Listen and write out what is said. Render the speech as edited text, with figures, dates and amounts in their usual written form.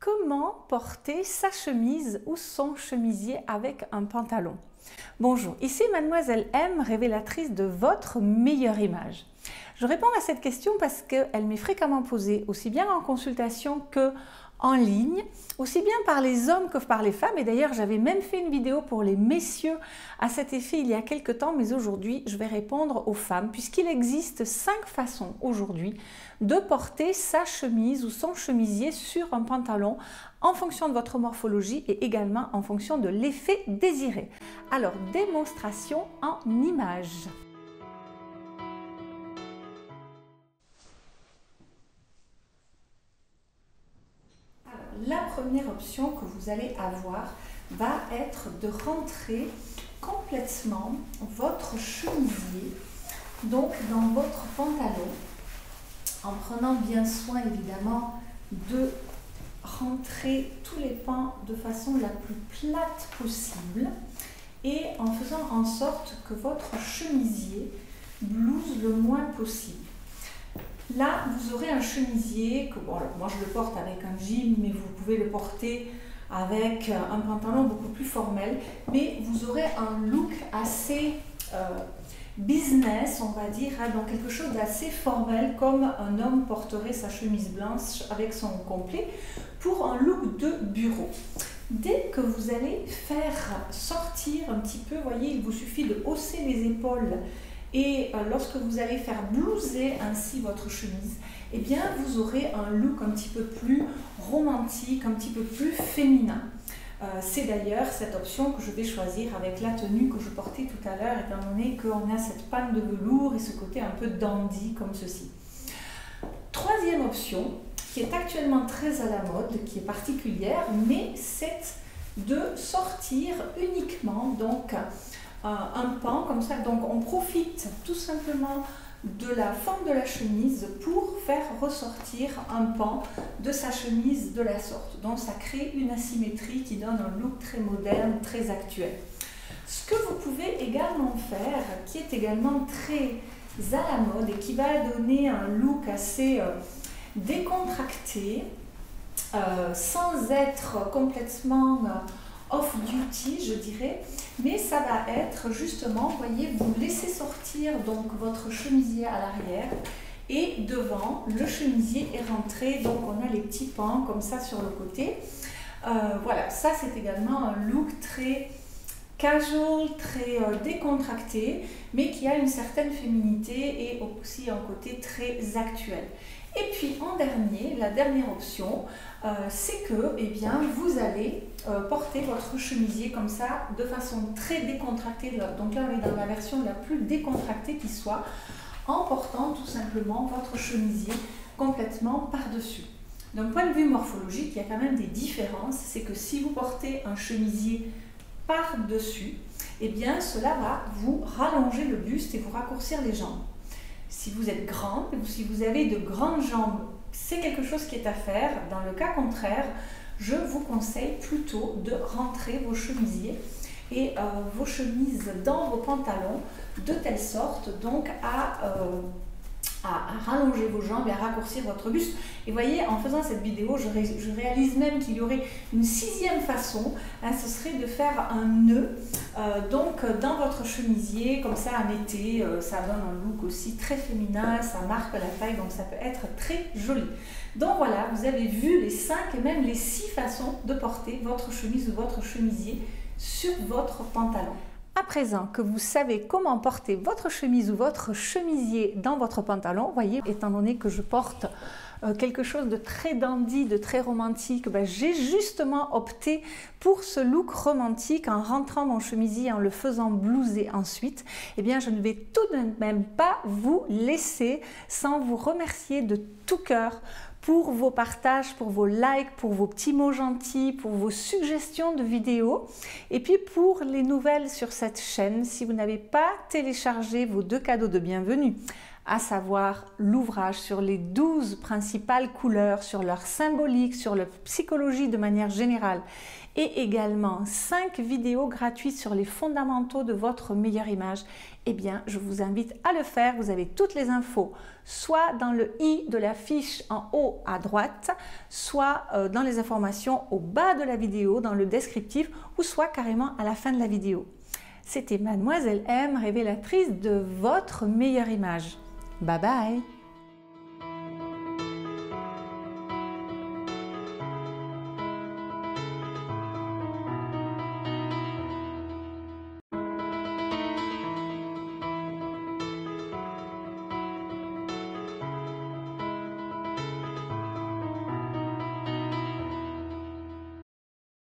Comment porter sa chemise ou son chemisier avec un pantalon? Bonjour, ici Mademoiselle M, révélatrice de votre meilleure image. Je réponds à cette question parce qu'elle m'est fréquemment posée, aussi bien en consultation que en ligne, aussi bien par les hommes que par les femmes. Et d'ailleurs, j'avais même fait une vidéo pour les messieurs à cet effet il y a quelques temps, mais aujourd'hui, je vais répondre aux femmes, puisqu'il existe 5 façons aujourd'hui de porter sa chemise ou son chemisier sur un pantalon en fonction de votre morphologie et également en fonction de l'effet désiré. Alors, démonstration en images. La première option que vous allez avoir va être de rentrer complètement votre chemisier donc dans votre pantalon en prenant bien soin évidemment de rentrer tous les pans de façon la plus plate possible et en faisant en sorte que votre chemisier blouse le moins possible. Là, vous aurez un chemisier, que, bon, alors moi je le porte avec un jean, mais vous pouvez le porter avec un pantalon beaucoup plus formel, mais vous aurez un look assez business, on va dire, hein, donc quelque chose d'assez formel, comme un homme porterait sa chemise blanche avec son complet, pour un look de bureau. Dès que vous allez faire sortir un petit peu, voyez, il vous suffit de hausser les épaules. Et lorsque vous allez faire blouser ainsi votre chemise, eh bien vous aurez un look un petit peu plus romantique, un petit peu plus féminin. C'est d'ailleurs cette option que je vais choisir avec la tenue que je portais tout à l'heure, étant donné qu'on a cette panne de velours et ce côté un peu dandy comme ceci. Troisième option, qui est actuellement très à la mode, qui est particulière, mais c'est de sortir uniquement donc un pan comme ça, donc on profite tout simplement de la forme de la chemise pour faire ressortir un pan de sa chemise de la sorte. Donc ça crée une asymétrie qui donne un look très moderne, très actuel. Ce que vous pouvez également faire, qui est également très à la mode et qui va donner un look assez décontracté, sans être complètement off-duty, je dirais, mais ça va être justement, voyez, vous laissez sortir donc votre chemisier à l'arrière et devant, le chemisier est rentré, donc on a les petits pans comme ça sur le côté. Voilà, ça c'est également un look très casual, très décontracté, mais qui a une certaine féminité et aussi un côté très actuel. Et puis en dernier, la dernière option, c'est que eh bien, vous allez porter votre chemisier comme ça de façon très décontractée. Donc là on est dans la version la plus décontractée qui soit, en portant tout simplement votre chemisier complètement par-dessus. D'un point de vue morphologique, il y a quand même des différences. C'est que si vous portez un chemisier par-dessus, eh bien cela va vous rallonger le buste et vous raccourcir les jambes. Si vous êtes grande, si vous avez de grandes jambes, c'est quelque chose qui est à faire. Dans le cas contraire, je vous conseille plutôt de rentrer vos chemisiers et vos chemises dans vos pantalons de telle sorte donc à rallonger vos jambes et à raccourcir votre buste. Et voyez, en faisant cette vidéo, je réalise même qu'il y aurait une 6e façon, hein, ce serait de faire un nœud donc dans votre chemisier, comme ça en été, ça donne un look aussi très féminin, ça marque la taille, donc ça peut être très joli. Donc voilà, vous avez vu les 5 et même les 6 façons de porter votre chemise ou votre chemisier sur votre pantalon. À présent que vous savez comment porter votre chemise ou votre chemisier dans votre pantalon, voyez, étant donné que je porte quelque chose de très dandy, de très romantique, ben, j'ai justement opté pour ce look romantique en rentrant mon chemisier, en le faisant blouser ensuite. Eh bien, je ne vais tout de même pas vous laisser sans vous remercier de tout cœur pour vos partages, pour vos likes, pour vos petits mots gentils, pour vos suggestions de vidéos et puis pour les nouvelles sur cette chaîne. Si vous n'avez pas téléchargé vos 2 cadeaux de bienvenue à savoir l'ouvrage sur les 12 principales couleurs, sur leur symbolique, sur leur psychologie de manière générale, et également 5 vidéos gratuites sur les fondamentaux de votre meilleure image, eh bien, je vous invite à le faire. Vous avez toutes les infos, soit dans le i de la fiche en haut à droite, soit dans les informations au bas de la vidéo, dans le descriptif, ou soit carrément à la fin de la vidéo. C'était Mademoiselle M, révélatrice de votre meilleure image. Bye bye!